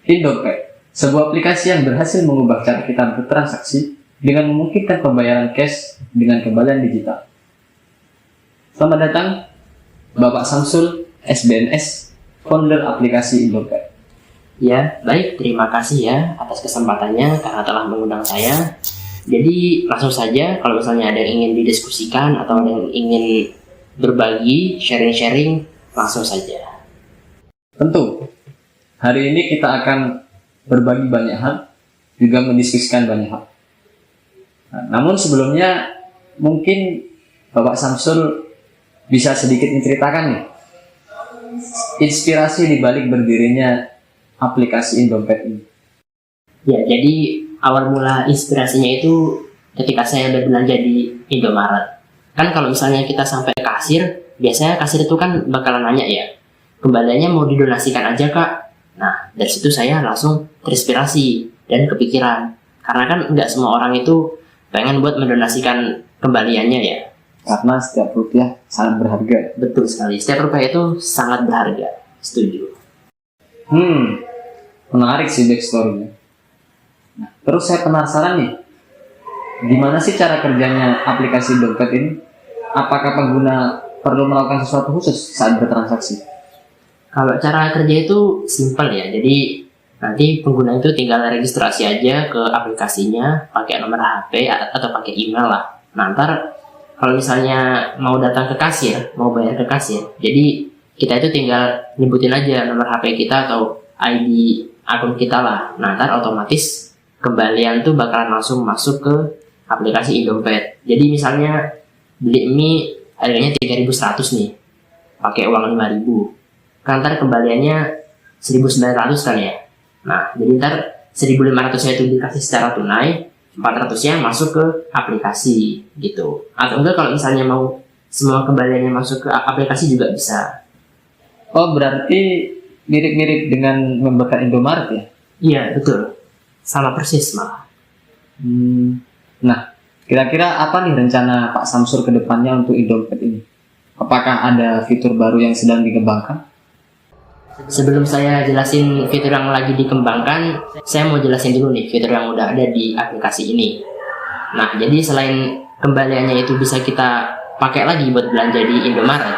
Indompet, sebuah aplikasi yang berhasil mengubah cara kita bertransaksi dengan memungkinkan pembayaran cash dengan kembalian digital. Selamat datang, Bapak Samsul, SBNS, founder aplikasi Indompet. Ya, baik. Terima kasih ya atas kesempatannya karena telah mengundang saya. Jadi langsung saja, kalau misalnya ada yang ingin didiskusikan atau ada yang ingin berbagi, sharing-sharing, langsung saja. Tentu, hari ini kita akan berbagi banyak hal, juga mendiskusikan banyak hal. Namun sebelumnya, mungkin Bapak Samsul bisa sedikit menceritakan nih, inspirasi di balik berdirinya aplikasi Indompet ini. Ya, jadi awal mula inspirasinya itu ketika saya berbelanja di Indomaret. Kan kalau misalnya kita sampai kasir, biasanya kasir itu kan bakalan nanya ya, kembaliannya mau didonasikan aja kak? Nah, dari situ saya langsung terinspirasi dan kepikiran. Karena kan nggak semua orang itu pengen buat mendonasikan kembaliannya ya. Karena setiap rupiah sangat berharga. Betul sekali, setiap rupiah itu sangat berharga. Setuju. Menarik sih backstory-nya. Nah, terus saya penasaran nih, gimana sih cara kerjanya aplikasi Indompet ini? Apakah pengguna perlu melakukan sesuatu khusus saat bertransaksi? Kalau cara kerja itu simpel ya, jadi nanti pengguna itu tinggal registrasi aja ke aplikasinya, pakai nomor HP atau pakai email lah. Nah, ntar kalau misalnya mau datang ke kasir, mau bayar ke kasir, jadi kita itu tinggal nyebutin aja nomor HP kita atau ID akun kita lah. Nah, ntar otomatis kembalian tuh bakalan langsung masuk ke aplikasi Indompet. Jadi misalnya beli mie harganya 3.100 nih, pakai uang 5.000. Kan ntar kembaliannya 1.900 kan ya. Nah, jadi ntar 1.500-nya itu dikasih secara tunai, 400-nya masuk ke aplikasi gitu. Atau enggak kalau misalnya mau semua kembaliannya masuk ke aplikasi juga bisa. Oh, berarti mirip-mirip dengan membuka Indomaret ya? Iya, betul. Sama persis malah. Nah, kira-kira apa nih rencana Pak Samsul ke depannya untuk Indompet ini? Apakah ada fitur baru yang sedang dikembangkan? Sebelum saya jelasin fitur yang lagi dikembangkan, saya mau jelasin dulu nih fitur yang udah ada di aplikasi ini. Nah, jadi selain kembaliannya itu bisa kita pakai lagi buat belanja di Indomaret,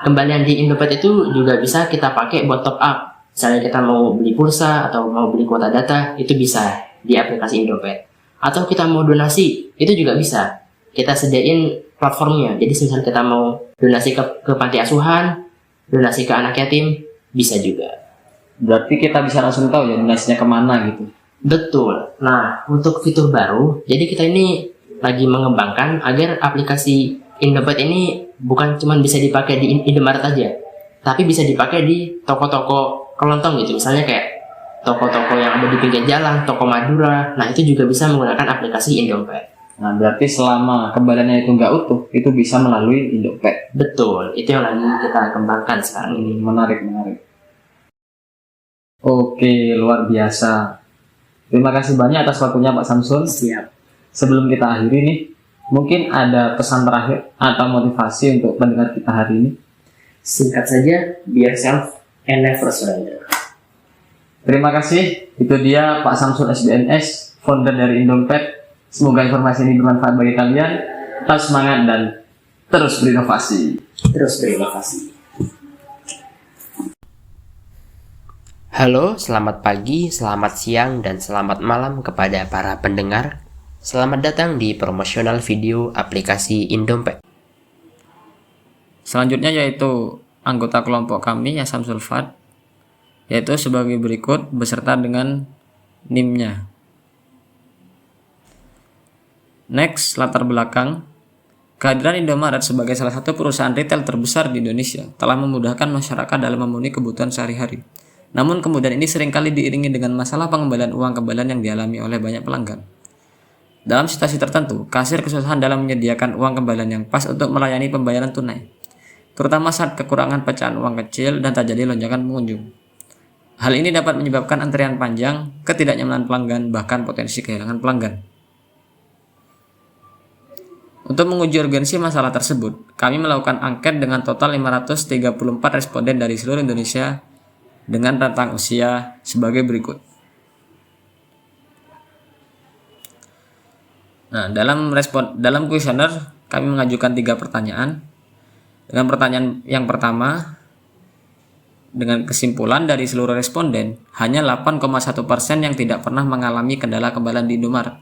kembalian di Indompet itu juga bisa kita pakai buat top up. Misalnya kita mau beli pulsa atau mau beli kuota data, itu bisa di aplikasi Indompet. Atau kita mau donasi, itu juga bisa. Kita sediain platformnya. Jadi misalnya kita mau donasi ke panti asuhan, donasi ke anak yatim, bisa juga. Berarti kita bisa langsung tahu ya donasinya kemana gitu. Betul. Nah, untuk fitur baru, jadi kita ini lagi mengembangkan agar aplikasi Indompet ini bukan cuma bisa dipakai di Indomaret aja, tapi bisa dipakai di toko-toko kelontong gitu. Misalnya kayak toko-toko yang ada di pinggir jalan, toko Madura. Nah, itu juga bisa menggunakan aplikasi Indompet. Nah, berarti selama kembaliannya itu nggak utuh, itu bisa melalui Indompet. Betul, itu yang lagi kita kembangkan sekarang ini. Menarik. Oke, luar biasa. Terima kasih banyak atas waktunya Pak Samsul. Siap. Sebelum kita akhiri nih, mungkin ada pesan terakhir atau motivasi untuk pendengar kita hari ini. Singkat saja, be yourself and never surrender. Terima kasih. Itu dia Pak Samsul SBNS, founder dari Indompet. Semoga informasi ini bermanfaat bagi kalian. Tetap semangat dan terus berinovasi. Halo, selamat pagi, selamat siang, dan selamat malam kepada para pendengar. Selamat datang di promosional video aplikasi Indompet. Selanjutnya yaitu anggota kelompok kami ya Samsul Fad, yaitu sebagai berikut beserta dengan NIM-nya. Next, latar belakang. Kehadiran Indomaret sebagai salah satu perusahaan retail terbesar di Indonesia telah memudahkan masyarakat dalam memenuhi kebutuhan sehari-hari. Namun kemudian ini seringkali diiringi dengan masalah pengembalian uang kembalian yang dialami oleh banyak pelanggan. Dalam situasi tertentu, kasir kesusahan dalam menyediakan uang kembalian yang pas untuk melayani pembayaran tunai, terutama saat kekurangan pecahan uang kecil dan terjadi lonjakan pengunjung. Hal ini dapat menyebabkan antrian panjang, ketidaknyamanan pelanggan, bahkan potensi kehilangan pelanggan. Untuk menguji urgensi masalah tersebut, kami melakukan angket dengan total 534 responden dari seluruh Indonesia dengan rentang usia sebagai berikut. Nah, dalam kuesioner kami mengajukan 3 pertanyaan. Dengan pertanyaan yang pertama, dengan kesimpulan dari seluruh responden, hanya 8,1% yang tidak pernah mengalami kendala kembalian di Indomaret.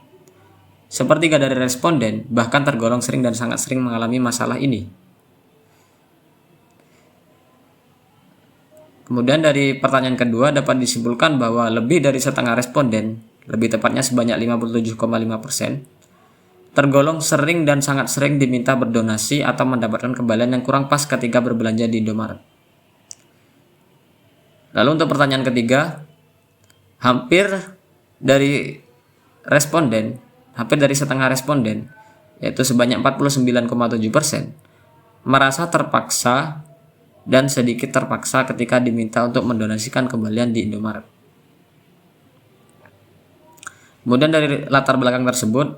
Sepertiga dari responden bahkan tergolong sering dan sangat sering mengalami masalah ini. Kemudian dari pertanyaan kedua dapat disimpulkan bahwa lebih dari setengah responden, lebih tepatnya sebanyak 57,5%, tergolong sering dan sangat sering diminta berdonasi atau mendapatkan kembalian yang kurang pas ketika berbelanja di Indomaret. Lalu untuk pertanyaan ketiga, hampir dari setengah responden, yaitu sebanyak 49,7%, merasa terpaksa dan sedikit terpaksa ketika diminta untuk mendonasikan kembalian di Indomaret. Kemudian dari latar belakang tersebut,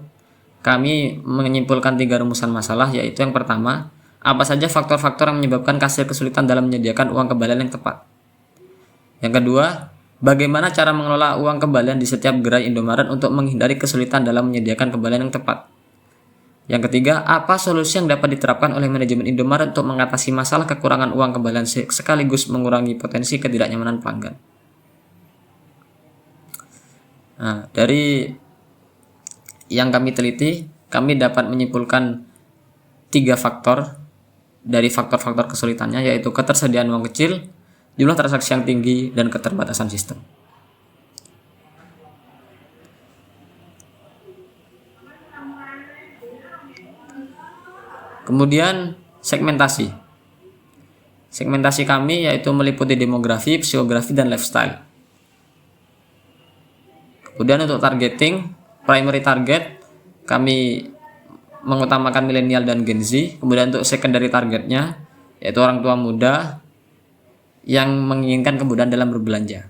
kami menyimpulkan 3 rumusan masalah, yaitu yang pertama, apa saja faktor-faktor yang menyebabkan kasir kesulitan dalam menyediakan uang kembalian yang tepat. Yang kedua, bagaimana cara mengelola uang kembalian di setiap gerai Indomaret untuk menghindari kesulitan dalam menyediakan kembalian yang tepat. Yang ketiga, apa solusi yang dapat diterapkan oleh manajemen Indomaret untuk mengatasi masalah kekurangan uang kembalian sekaligus mengurangi potensi ketidaknyamanan pelanggan. Nah, dari yang kami teliti, kami dapat menyimpulkan 3 faktor dari faktor-faktor kesulitannya, yaitu ketersediaan uang kecil, jumlah transaksi yang tinggi, dan keterbatasan sistem. Kemudian segmentasi. Segmentasi kami yaitu meliputi demografi, psikografi, dan lifestyle. Kemudian untuk targeting, primary target, kami mengutamakan milenial dan Gen Z. Kemudian untuk secondary targetnya, yaitu orang tua muda yang menginginkan kemudahan dalam berbelanja.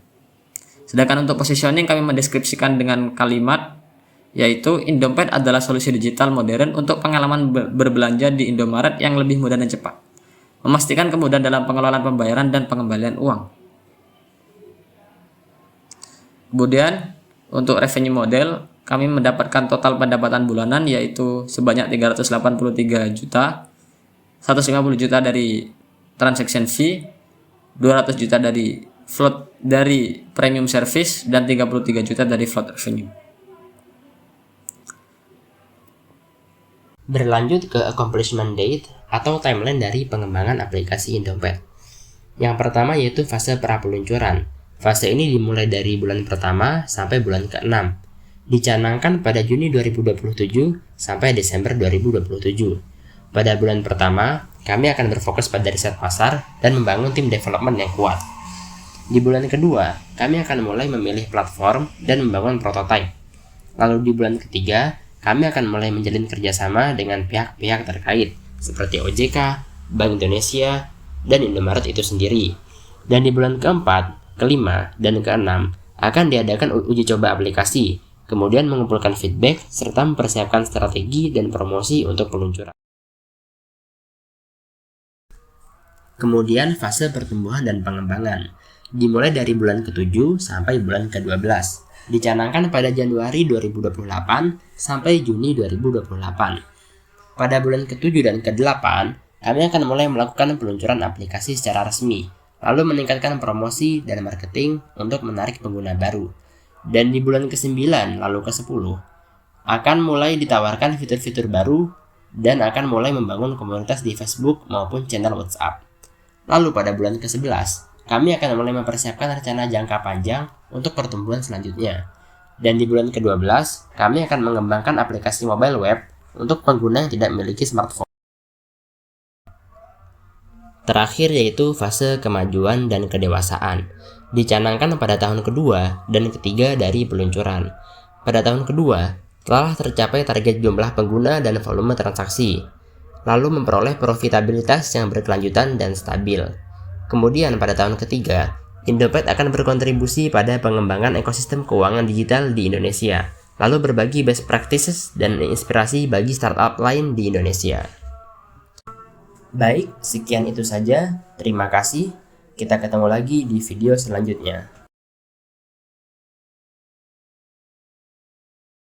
Sedangkan untuk positioning kami mendeskripsikan dengan kalimat, yaitu Indompet adalah solusi digital modern untuk pengalaman berbelanja di Indomaret yang lebih mudah dan cepat, memastikan kemudahan dalam pengelolaan pembayaran dan pengembalian uang. Kemudian untuk revenue model, kami mendapatkan total pendapatan bulanan yaitu sebanyak 383 juta, 150 juta dari transaction fee, 200 juta dari float dari premium service, dan 33 juta dari float revenue. Berlanjut ke accomplishment date atau timeline dari pengembangan aplikasi Indompet. Yang pertama yaitu fase pra-peluncuran. Fase ini dimulai dari bulan pertama sampai bulan ke-6. Dicanangkan pada Juni 2027 sampai Desember 2027. Pada bulan pertama, kami akan berfokus pada riset pasar dan membangun tim development yang kuat. Di bulan kedua, kami akan mulai memilih platform dan membangun prototipe. Lalu di bulan ketiga, kami akan mulai menjalin kerjasama dengan pihak-pihak terkait, seperti OJK, Bank Indonesia, dan Indomaret itu sendiri. Dan di bulan keempat, kelima, dan keenam, akan diadakan uji coba aplikasi, kemudian mengumpulkan feedback, serta mempersiapkan strategi dan promosi untuk peluncuran. Kemudian fase pertumbuhan dan pengembangan, dimulai dari bulan ke-7 sampai bulan ke-12. Dicanangkan pada Januari 2028 sampai Juni 2028. Pada bulan ke-7 dan ke-8, kami akan mulai melakukan peluncuran aplikasi secara resmi, lalu meningkatkan promosi dan marketing untuk menarik pengguna baru. Dan di bulan ke-9 lalu ke-10, akan mulai ditawarkan fitur-fitur baru dan akan mulai membangun komunitas di Facebook maupun channel WhatsApp. Lalu pada bulan ke-11, kami akan mulai mempersiapkan rencana jangka panjang untuk pertumbuhan selanjutnya. Dan di bulan ke-12, kami akan mengembangkan aplikasi mobile web untuk pengguna yang tidak memiliki smartphone. Terakhir yaitu fase kemajuan dan kedewasaan. Dicanangkan pada tahun kedua dan ketiga dari peluncuran. Pada tahun kedua, telah tercapai target jumlah pengguna dan volume transaksi, lalu memperoleh profitabilitas yang berkelanjutan dan stabil. Kemudian pada tahun ketiga, Indompet akan berkontribusi pada pengembangan ekosistem keuangan digital di Indonesia, lalu berbagi best practices dan inspirasi bagi startup lain di Indonesia. Baik, sekian itu saja. Terima kasih. Kita ketemu lagi di video selanjutnya.